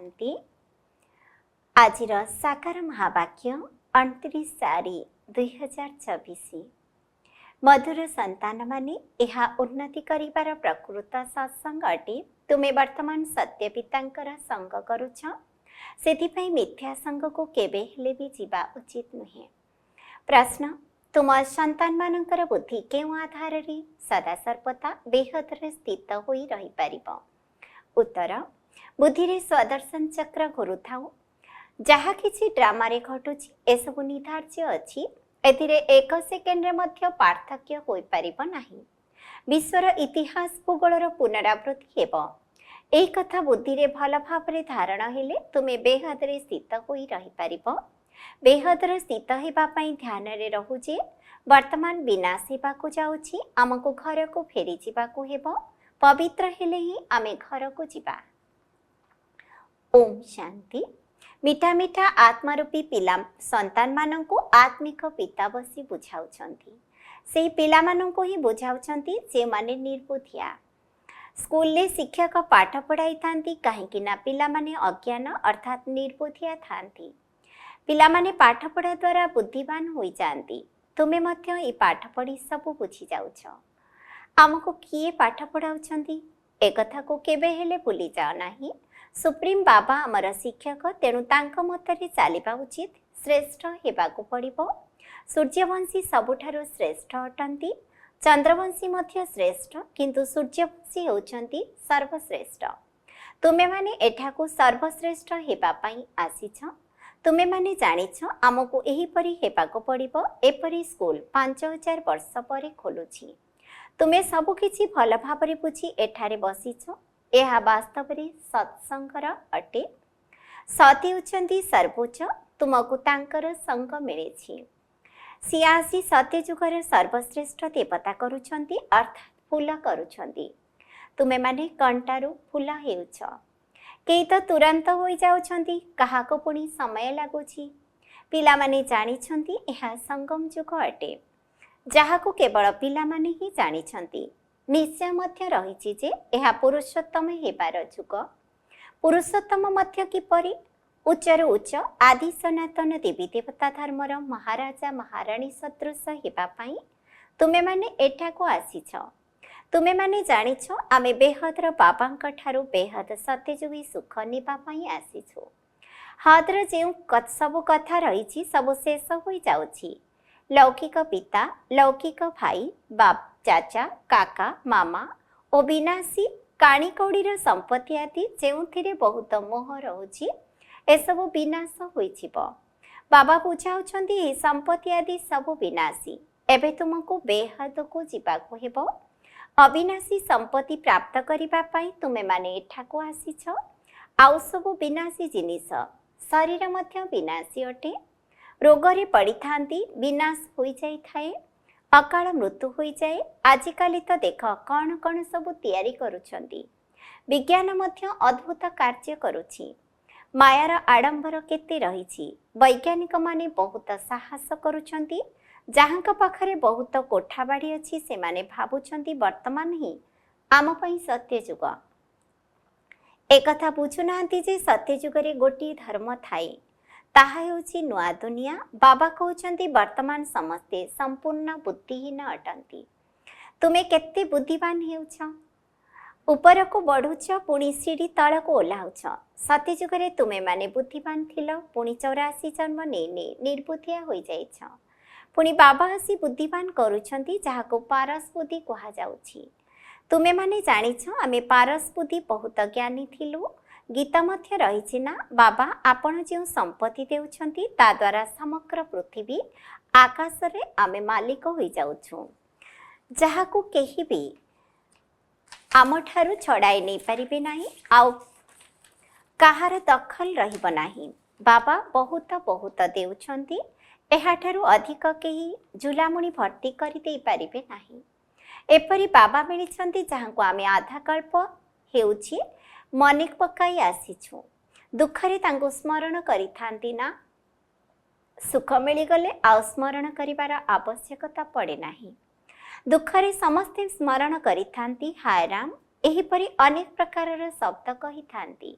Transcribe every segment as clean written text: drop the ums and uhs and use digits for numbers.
शांति। आजिर साकार महावाक्य 29/4/2024। मधुर संतान माने यह उन्नति करिबार प्रकृत सत्संग अटे। तुमे वर्तमान सत्य पितांकर संग करुछ, सेथिपई मिथ्या संग को केबे हेले भी जीवा उचित नुहे। प्रश्न, तुम संतान मानकर बुद्धि केउ आधार रे सदा सर्वदा बेहदरे स्थित होई रही पारिबो? उत्तर, बुद्धि रे स्वदर्शन चक्र घुरुथाउ। जहा किछि ड्रामा रे घटुछि एसबु निर्धार्य अछि। एथिरे एक सेकेंड रे मध्य पार्थक्य होई पारिबो नाही। विश्वर इतिहास भूगोलर पुनरावृत्ति हेबो। एही कथा बुद्धि रे भल भावरे धारण हेले तुमे बेहदरे स्थित होई रही पारिबो। बेहदरे स्थित हेबा पई ध्यान रे रहु जे वर्तमान विनाश हेबाकु जाउछि, आमको घर को फेरी जिबाकु हेबो। पवित्र हेले ही आमे घर को जिबा। ओम शांति। मीठा मीठा आत्मारूपी पिला संतान मानंकु आत्मिक पिता बसी बुझाउछंती। सेही पिला मानंकु ही बुझाउछंती जे माने निर्बुद्धिया। स्कूल ले शिक्षक पाठ पढ़ाई थांती काहेकि ना पिला माने अज्ञान अर्थात निर्बुद्धिया थांती। पिला माने पाठ पढ़ा द्वारा बुद्धिमान होई जांती। तुमे मध्य ए पाठ पढ़ी सब बुझी जाउछ। आमको किए पाठ पढ़ाउछंती ए कथा को केबे हेले भूली जाओ नाही। सुप्रीम बाबा आमर शिक्षक, तेणु तांक मतरे चालिबा उचित। श्रेष्ठ हेबाकु पड़िबो। सूर्यवंशी सबुठारु श्रेष्ठ अटंती। चंद्रवंशी मध्य श्रेष्ठ, किंतु सूर्यवंशी होउछंती सर्वश्रेष्ठ। तुमे माने एठाकु सर्वश्रेष्ठ हेबा पई आसीछ। तुमे माने जानिछ आमको एही परी हेबाकु पड़िबो। एपरी स्कूल 5000 वर्ष परे खोलुछि। तुमे सबु किछि भल भाबरे बुझी एठारे बसिछ। यह वास्तव रे सत्संगर अटे। सती उचंती सर्वोच्च, तुमको तांकर संग मिलेछि। सियासी सत्य जुगर सर्वश्रेष्ठ देवता करुछंती अर्थात फूल करुछंती। तुमे माने कंटारू फूल हेउछ। केई तो तुरंत होई जाउछंती, काहाको पुणी समय लागुछि। पिला माने जानिछंती यह संगम जुग अटे, जहाको केवल पिला माने ही जानिछंती। निश्चय मध्य रहिछि जे यह पुरुषोत्तम हेबार जुग। पुरुषोत्तम मध्य किपरि? उच्चर उच्च आदि सनातन देवी देवता धर्मर महाराजा महाराणी सदृश हेबा पई तुमे माने एठाको आसीछ। तुमे माने जानिछ आमे बेहदर बाबांक ठारू बेहद सत्यजुगी सुख निबा पई आसीछु। हदर जेउ सब कथा रहिछि सब शेष होई जाउछि। लौकिक पिता, लौकिक भाई, बाप, चाचा, काका, मामा और विनाशी काणी कौड़ीर संपत्ति आदि जेउथिरे बहुत मोह रहुछि एसबु विनाश होइछिबो। बाबा बुझाउछंती ए संपत्ति आदि सब विनाशी। एबे तुमको बेहद को जिबाको हेबो। अविनाशी संपत्ति प्राप्त करिबा पई तुमे माने एठाको आसीछ। आउ सब विनाशी जिनिस। शरीर मध्य विनाशी अटे। रोगरे पड़ी थांती, विनाश होई जाई थाए। अकाल मृत्यु होई जाए। आजिकाली तो देख कौन कौन सब तैयारी करुछंती। विज्ञान मध्य अद्भुत कार्य करुछि। मायार आडंबर केते रहिछि। वैज्ञानिक माने बहुत साहस करुछंती। जहांक पाखरे बहुत कोठाबाड़ी अछि से माने भाबुछंती वर्तमान ही आम पई सत्य जुग। एक कथा बुझु नांती जे सत्य जुगरे गोटी धर्म थाए, ताहा हेउछि नुआ दुनिया। बाबा कहउछंती वर्तमान समस्ते संपूर्ण बुद्धिहीन अटंती। तुमे केते बुद्धिमान हेउछ? ऊपर को बढ़ुछ, पुणी सीढ़ी तल को ओह्लाउछ। सत्य जुगरे तुमे माने बुद्धिमान थिल, पुणी 84 जन्म नेने निर्बुद्धिया होई जाइछ। पुणी बाबा हसी बुद्धिमान करुछंती, जाहाको पारस बुद्धि कहा जाउछि। तुमे माने जानिछ आमे पारस बुद्धि बहुत ज्ञानी थिलु। गीता मध्य रहिछि ना, बाबा आपण जे संपत्ति देउछंती ता द्वारा समग्र पृथ्वी आकाश रे आमे मालिक होई जाउछु, जहाको केही भी आम ठारू छड़ाई नहीं पारिबे नाही। आउ काहार दखल रहिब नाही। बाबा बहुत बहुत देउछंती, एहा ठारू अधिक केही झुलामुणी भर्ती करि देई पारिबे नाही। एपरि बाबा मिलिछंती जहांको आमे आधा कल्प हेउछि मने पकाई आसीछु। दुखरे तांको स्मरण करि थांती ना। सुख मिली गले आ स्मरण करिवार आवश्यकता पड़े नाही। दुखरे समस्ते स्मरण करि थांती हाय राम। एहीपरि अनेक प्रकारर शब्द कहि थांती।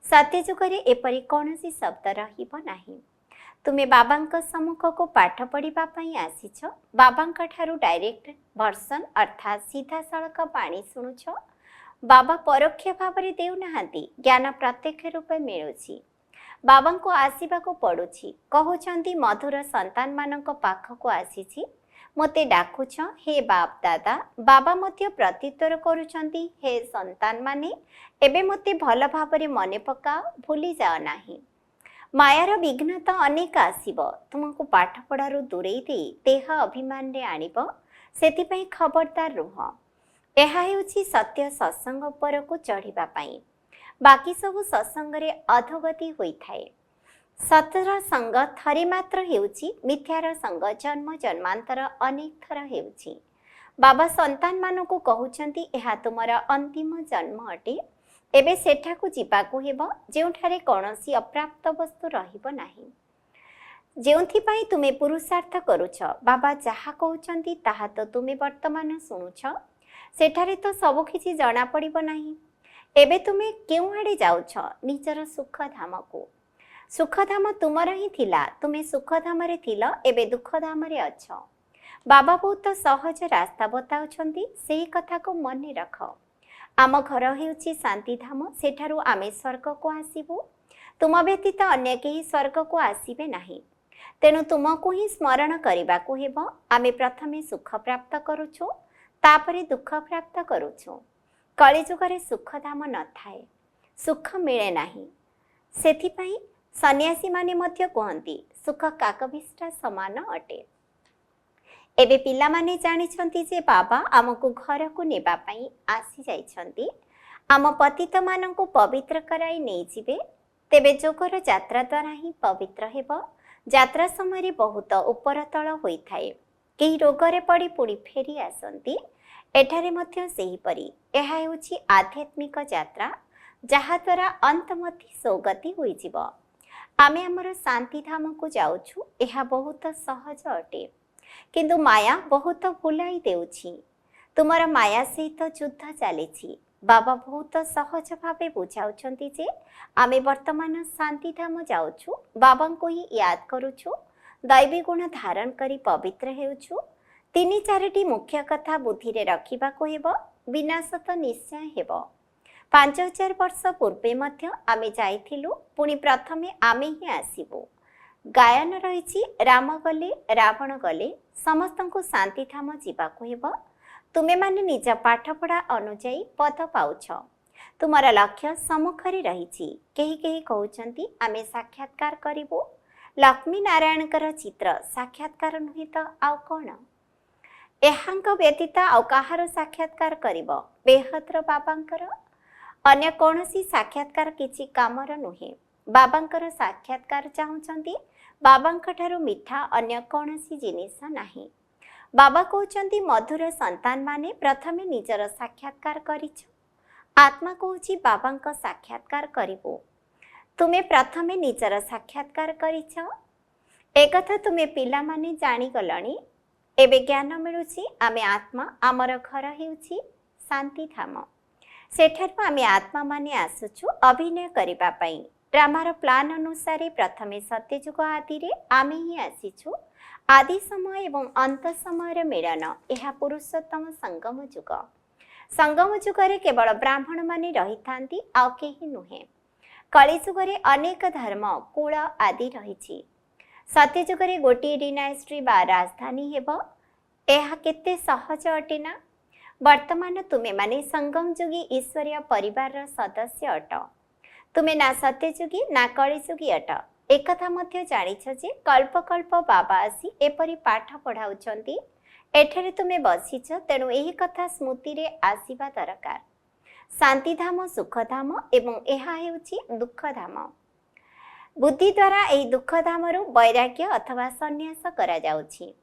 सत्ययुगरे एपरि कौनसी शब्द रहिब नाही। तुमे बाबांक सम्मुखको पाठ पढ़िबा पई आसीछ। बाबांक ठारू डायरेक्ट वर्सन अर्थात सीधा सड़क पाणी शुणुछ। बाबा परोक्ष भावरे देउ नाहांती, ज्ञान प्रत्यक्ष रूपे मिलुछि। बाबांको आसीबाको पड़ुछि। कहउछंती मधुर संतान मानक पाखको आसीछि, मते डाकुछ हे बाप दादा। बाबा मध्य प्रत्युत्तर करुछंती, हे संतान माने एबे मते भल भावरे मने पकाओ, भूली जाओ नाही। मायार विघ्न तो अनेक आसीब, तुमको पाठ पढ़ारू दूरेई देई देह अभिमान रे आनिब, सेतिपई खबरदार रुह। एहा हेउछि सत्य सत्संग उपरकु चढ़िबा पई। बाकी सबु सत्संग रे अधोगति होइथाए। सतर संग थरे मात्र हेउछि, मिथ्यार संग जन्म जन्मांतर अनेक थर हेउछि। बाबा संतान मानकु कहउछंती एहा तुमर अंतिम जन्म अटे। एबे सेठाकु जिबाकु हेबो जेउठारे कोनोसी अप्राप्त वस्तु रहिबो नाही। जेउथिपाई तुमे पुरुषार्थ करुछ, बाबा जहा कहउछंती ताहा तो तुमे वर्तमान सुनुछ। सेठारे तो सब किछि जणा पड़िबो नाही। एबे तुमे केउ आडे जाउछ? निजर सुखधाम को। सुखधाम तुमर ही थिला, तुमे सुखधाम रे थिल, एबे दुखधाम रे अछ। बाबा बहुत सहज रास्ता बताउछंती, सेही कथा को मने रख। आम घर हेउछि शांतिधाम, सेठारु आमे स्वर्ग को आसीबु। तुम व्यतीत अन्य केही स्वर्ग को आसीबे नाही। तेणु तुमको ही स्मरण करिबाकु हेबो। आमे प्रथमे सुख प्राप्त करुछु, तापरे दुख प्राप्त करुछु। कलिजुगरे सुखधाम न थाए, सुख मिले नाही। सेथिपई सन्यासी माने मध्य कहंती सुख काकविष्टा समान अटे। एबे पिला माने जानिछंती जे बाबा आमको घर को नेबा पई आसी जाइछंती। आम पतित माननको पवित्र कराई नै जिबे। तेबे जोगर यात्रा द्वारा ही पवित्र हेबो। यात्रा समय बहुत उपर तळ होइथाए। केही रोगरे पड़ी पुणी फेरी आसंती। एठारे मध्य सेही परी एहा हेउछि आध्यात्मिक यात्रा, जहा द्वारा अंतमति सौगति होई जिवो। आमे हमर शांति धाम को जाउछु, एहा बहुत सहज अटे। किंतु माया बहुत भुलाई देउछि। तुमर माया सहित युद्ध चलीछि। बाबा बहुत सहज भावे बुझाउछंती जे आमे वर्तमान शांति धाम जाउछु, बाबांको ही याद करूछु, दैवी गुण धारण करी पवित्र हेउछु। तीन चारिटी मुख्य कथा बुद्धि रे रखिबाको हेबो, विनाश तो निश्चय हेबो। 5000 वर्ष पूर्वे मध्य आमे जाइथिलु, पुणी प्रथमे आमे ही आसीबु। गायन रहिछि राम गले रावण गले, समस्तंको शांति धाम जिबाको हेबो। तुमे माने निज पाठ पढ़ा अनुଯାयी पद पाउछ। तुमर लक्ष्य सम्मुखरे रहिछि। केही केही कहउछंती आमे साक्षात्कार करिबु। लक्ष्मी नारायणकर चित्र साक्षात्कार नुहे तो आउ कोन? एहांक व्यतीत आउ काहार साक्षात्कार करिबो? बेहद्र बाबांकर। अन्य कौनसी साक्षात्कार किछि कामर नुहे। बाबांकर साक्षात्कार चाहुचंती, बाबांक ठारू मिठा अन्य कौनसी जिनिस नाही। बाबा कहउचंती मधुर संतान माने प्रथमे निजर साक्षात्कार करिछ। आत्मा कहउछि बाबांक साक्षात्कार करिबो। तुमे प्रथमे निजर साक्षात्कार करिछ। एकथा तुमे पिला माने जानि गलणी। एबे ज्ञान मिलुछि आमे आत्मा, आमर घर हेउछि शांति धाम। सेठारु आमे आत्मा माने आसुछु अभिनय करिबा पई। ड्रामार प्लान अनुसार प्रथमे सत्ययुग आदि रे आमे ही आसीछु। आदि समय एवं अंत समय मिलन यह पुरुषोत्तम संगम युग। संगम युगरे केवल ब्राह्मण माने रहिथांती, आउ केही नुहे। कलिजुगरे अनेक धर्म कुल आदि रहिछि। सत्ययुगरे गोटे डिनास्ट्री बा राजधानी हेबो। एहा केते सहज अटे ना। वर्तमान तुमे माने संगम युगी ईश्वरीय परिवार सदस्य अट। तुमे ना सत्ययुगी ना कलिजुगी अट। एकथा मध्य जानिछ जे कल्प कल्प बाबा आसी एपरि पाठ पढ़ाउछंती। एठारे तुमे बसिछ, तेणु एही कथा स्मृति रे आसीबा दरकार। शांतिधाम सुखधाम एवं एहा हेउछि दुःखधाम। बुद्धि द्वारा एही दुःखधामरु वैराग्य अथवा सन्यास करा जाउछि।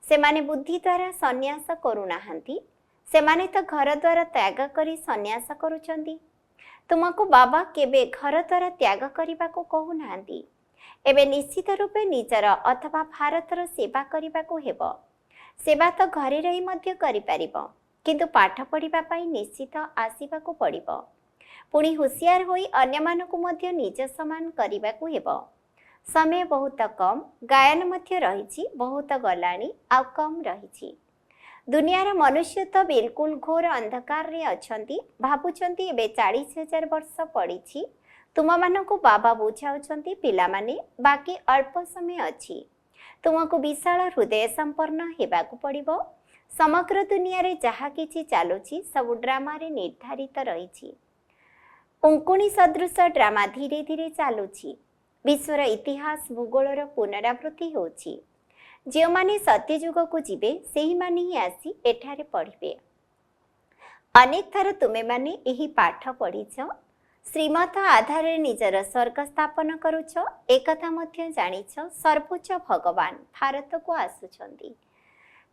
सेमाने बुद्धि द्वारा सन्यास करुनाहांती। सेमाने तो घर द्वारा त्याग करी सन्यास करुछंती। तुमको बाबा केबे घर द्वारा त्याग करिबा को कहू नाहांती। एबे निश्चित रूपे निजर अथवा भारतर सेवा करिबा को हेबो। सेवा तो घरे रही मध्य करि पारिबो, किंतु पाठ पढ़िबा पई निश्चित आसीबा को पड़िबो। पुणी हुसियार होई अन्यमानकु मध्य निज समान करबाकू हेबो। समय बहुत कम, गायन मध्य रहिछि, बहुत गलानी आ कम रहिछि। दुनियार मनुष्य तो बिल्कुल घोर अंधकार रे अछंती, भाबुचंती एबे 40,000 वर्ष पड़िछि। तुम मानकु बाबा बुझाउछंती पिला माने बाकी अल्प समय अछि। तुमको विशाल हृदय संपन्न हेबाकू पड़िबो। समग्र दुनिया रे जहा किछि चालुछि सब ड्रामा रे निर्धारित रहिछि। उंकुणी सदृश ड्रामा धीरे धीरे चालुछि। विश्वर इतिहास भूगोलर पुनरावृत्ति होछि। जो माने सत्ययुग को जीवे सेही माने ही आसी एठारे पढ़िबे। अनेक थर तुमे माने एही पाठ पढ़िछ, श्रीमत आधार निजर स्वर्ग स्थापन करुछ। एकथा मध्य जानिछ सर्वोच्च भगवान भारत को आसुछंती।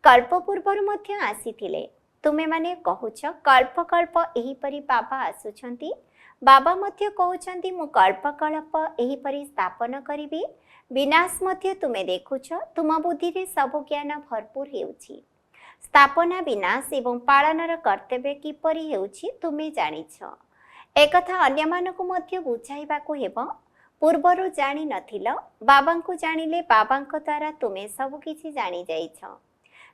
कल्प पूर्वर मध्य आसीथिले। तुमे माने कहुछ कल्प कल्प एही परी बाबा आसुछंती। बाबा मध्य कहउछंती मु कल्प कल्प एही परी स्थापन करिबी। विनाश मध्य तुमे देखुछ। तुम बुद्धि रे सब ज्ञान भरपूर हेउछि। स्थापना विनाश एवं पालनर कर्तव्य किपरि हेउछि तुमे जानिछ। एकथा अन्यमानकु मध्य बुझाइबाकू हेबो। पूर्वरु जानि नथिल, बाबांकु जानिले बाबांक द्वारा तुमे सब किछि जानि जाइछ।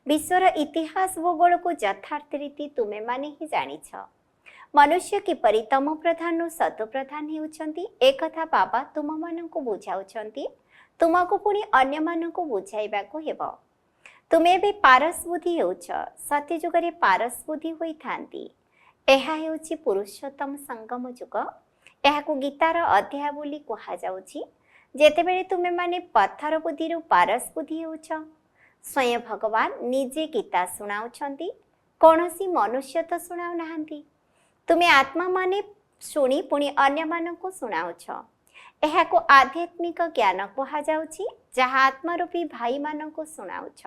विश्वर इतिहास भूगोल को यथार्थ रीति तुमे माने ही जानिछ। मनुष्य किपरि तम प्रधान सतो प्रधान हेउछंती एकथा बाबा तुम मानकु बुझाउछंती। तुमको पुणी अन्य मानकु बुझाइबाकू हेबो। तुमे बे पारस बुद्धि हेउछ, सत्य जुगरे पारस बुद्धि होई थांती। एहा हेउछि पुरुषोत्तम संगम जुग। एहाकू गीतार अध्याय बोली कहा जाउछि। जेतेबेले तुमे माने पत्थर बुद्धि पारस बुद्धि हेउछ, स्वयं भगवान निजे गीता सुनाउछंती। कौनसी मनुष्य तो सुनाउ नाहंती। तुमे आत्मा माने शुणी पुणी अन्य मानकु सुनाउछ। एहाकू आध्यात्मिक ज्ञान कहा जाउछि, जहा आत्मारूपी भाई मानकु सुनाउछ।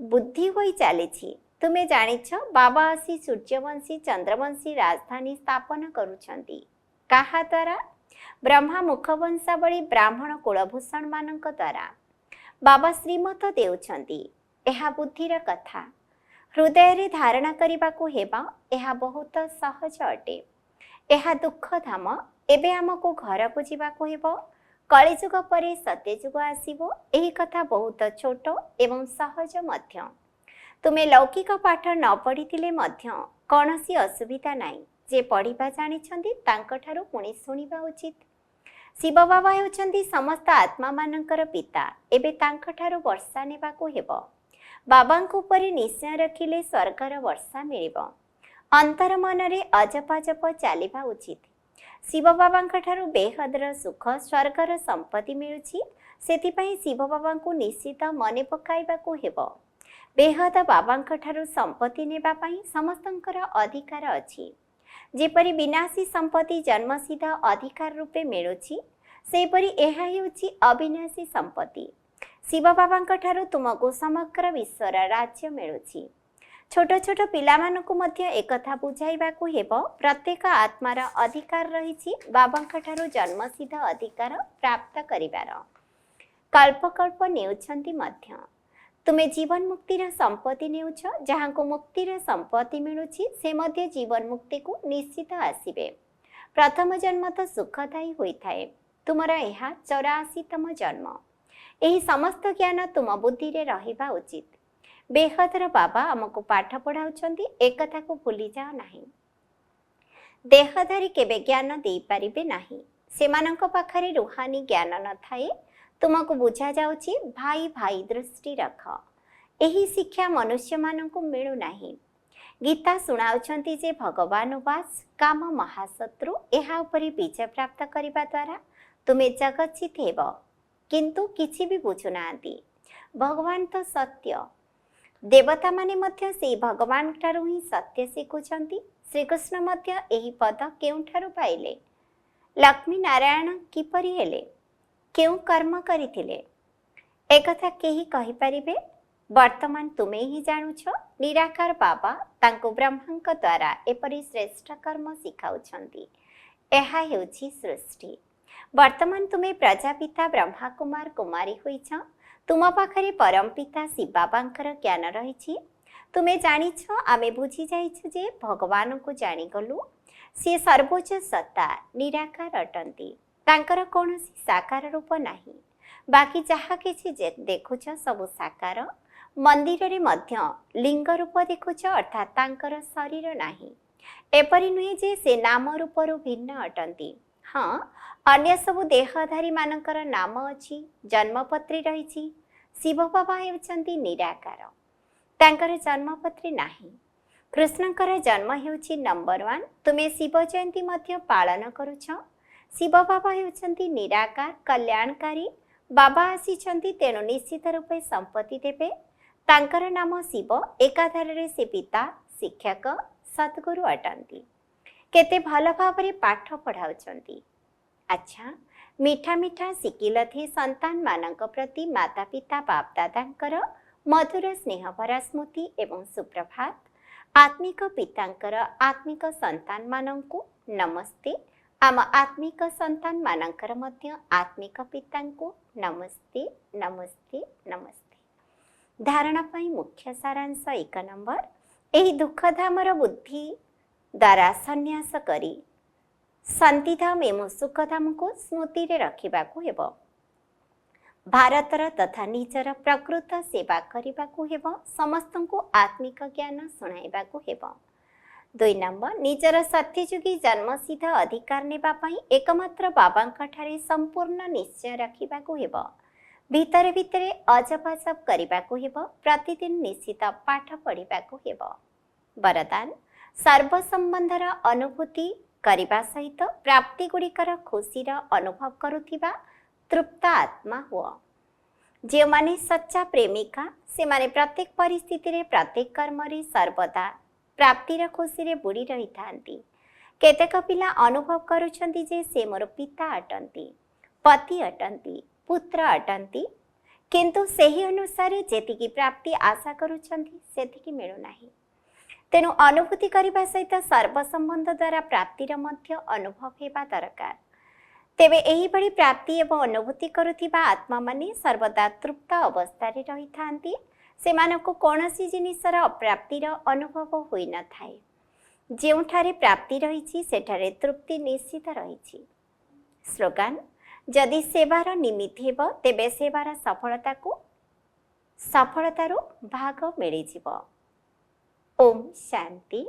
बुद्धि होई चालिछि। तुमे जानिछ बाबा आसी सूर्यवंशी चंद्रवंशी राजधानी स्थापन करुछंती। काहा द्वारा? ब्रह्मा मुखवंशावली ब्राह्मण कुलभूषण मानक द्वारा। बाबा श्रीमत देउछंती। एहा बुद्धिर कथा। हृदय रे धारणा करिबाकू हेबा। एहा बहुत सहज अटे। एहा दुख धाम। एबे हमको घर को जीवाकू हेबो। कलिजुग परे सत्यजुग आसीबो। एही कथा बहुत छोट एवं सहज मध्य। तुमे लौकिक पाठ न पढ़िथिले मध्य कौनसी असुविधा नाही। जे पढ़िबा जानिछंती तांकठारु पुणी सुनिबा उचित। शिव बाबा हेउछंती समस्त आत्मा मानकर पिता। एबे तांकठारु वर्षा नेबाकू हेबो। बाबांको उपरे निश्चय रखिले स्वर्गर वर्षा मिलिबो। अंतर मनरे अजपजप चालिबा उचित। शिव बाबांकठारु बेहदर सुख स्वर्गर संपत्ति मिलुछि। सेथिपई शिव बाबांको निश्चित मने पकाइबाकू हेबो। बेहद बाबांकठारु संपत्ति नेबा पई समस्तंकर अधिकार अछि। जेपरि विनाशी संपत्ति जन्मसिद्ध अधिकार रूपे मिलुछि, सेपरि एहा हेउछि अविनाशी संपत्ति। शिव बाबांकठारु तुमको समग्र विश्वर राज्य मिलुछि। छोट छोट पिलामानकु मध्य एकथा बुझाइबाकू हेबो। प्रत्येक आत्मार अधिकार रहिछि बाबांकठारु जन्मसिद्ध अधिकार प्राप्त करिबार। कल्प कल्प नेउछंती मध्य। तुमे जीवन मुक्तिर संपत्ति नेउछ। जहांको मुक्तिर संपत्ति मिलुछि से मध्य जीवन मुक्ति को निश्चित आसीबे। प्रथम जन्म तो सुखदायी होइथाए। तुमर एहा 84तम जन्म। एही समस्त ज्ञान तुम बुद्धि रे रहिबा उचित। बेहदर बाबा हमको पाठ पढ़ाउछंती, एक कथा को भूली जाओ नाही। देहधारी केबे ज्ञान देई पारिबे नाही। सेमानंक पाखरे रूहानी ज्ञान न थाए। तुमको बुझा जाउछि भाई भाई दृष्टि रख। एही शिक्षा मनुष्य मानंकु मिलु नाही। गीता सुनाउछंती जे भगवान उवास काम महाशत्रु। एहा उपरि विजय प्राप्त करिबा द्वारा तुमे जगत हेब। किंतु किछि भी बुझु नांती। भगवान तो सत्य। देवता माने मध्य से भगवान ठारु ही सत्य शिखुछंती। श्रीकृष्ण मध्य एही पद केउठारु पाइले? लक्ष्मी नारायण किपरि हेले? केउ कर्म करिथिले? एकथा केही कहि परिबे? वर्तमान तुमे ही जानुछ। निराकार बाबा तांको ब्रह्मांक द्वारा एपरि श्रेष्ठ कर्म शिखाउछंती। एहा हेउछि सृष्टि। वर्तमान तुमे प्रजापिता ब्रह्मा कुमार कुमारी होइछ। तुम पाखरे परम पिता शिव बाबांकर ज्ञान रहिछि। तुमे जानिछ आमे बुझी जाइछु जे भगवान को जानी गलु। सी सर्वोच्च सत्ता निराकार अटंती तांकर कौनसी साकार रूप नहीं बाकी जहाँ किसी देखुच सब साकार मंदिर रे मध्य लिंग रूप देखुच अर्थात तांकर शरीर नहीं एपरि नुहे जे से नाम रूपरू भिन्न अटंती हाँ अन्य सब देहधारी मानकर नाम अछि जन्मपत्री रही शिव बाबा हेउचंती निराकार तांकर जन्मपत्री नाही कृष्णकर जन्म हेउची नंबर 1 तुमे शिव जयंती मध्य पालन करुछ शिव बाबा हेउचंती निराकार कल्याणकारी बाबा आसीचंती तेणु निश्चित रूपे संपत्ति देबे तांकर नाम शिव एकाधारे से पिता शिक्षक सद्गुरु अटंती केते भल भावरे पाठ पढ़ाउचंती अच्छा मीठा मीठा शिकिलथि संतान मानक प्रति माता पिता बाप दादांकर मधुर स्नेह भरा स्मृति एवं सुप्रभात आत्मिक पितांकर आत्मिक संतान मानंकु नमस्ते आम आत्मिक संतान मानंकर मध्य आत्मिक पितांकु नमस्ते नमस्ते नमस्ते धारणा पाई मुख्य सारांश 1 नंबर एही दुखधामर बुद्धि द्वारा संन्यास करी शांतिधाम एवं सुखधाम को स्मृति रे रखिबाकु हेबो भारतर तथा निजर प्रकृत सेवा करिबाकु हेबो समस्तंकु आत्मिक ज्ञान सुनाइबाकु हेबो 2 नंबर निजर सत्यजुगी जन्मसिद्ध अधिकार नेबा पई एकमात्र बाबांक ठारे संपूर्ण निश्चय रखिबाकु हेबो भितरे भितरे अजपजप करिबाकु हेबो प्रतिदिन निश्चित पाठ पढ़िबाकु हेबो वरदान सर्व संबंधर अनुभूति करिबा सहित प्राप्ति गुड़िकर खुशीर अनुभव करुथिबा तृप्त आत्मा हुआ जो माने सच्चा प्रेमिका से माने प्रत्येक परिस्थिति रे प्रत्येक कर्म रे सर्वदा प्राप्तिर खुशी रे बुड़ी रही थांती केतेक पिला अनुभव करुछंती जे से मोर पिता अटंती पति अटंती पुत्र अटंती किंतु सही अनुसार जेतिकी प्राप्ति आशा करुछंती सेतिकी मिलु नाही तेणु अनुभूति करने सहित सर्वसंबंध द्वारा प्राप्तिर मध्य अनुभव हेबा दरकार तेबे एही बड़ी प्राप्ति एवं अनुभूति करुथिबा आत्मा माने सर्वदा तृप्त अवस्था रे रही थांती सेमानको कोनोसी जिनिसर अप्राप्तिर अनुभव होई न थाए जेउठारे प्राप्ति रहिछि सेठारे तृप्ति निश्चित रहिछि स्लोगान जदि सेवार निमित्त हेबो तेबे सेवार सफलतारो भाग मिलिजिबो ओम शांति।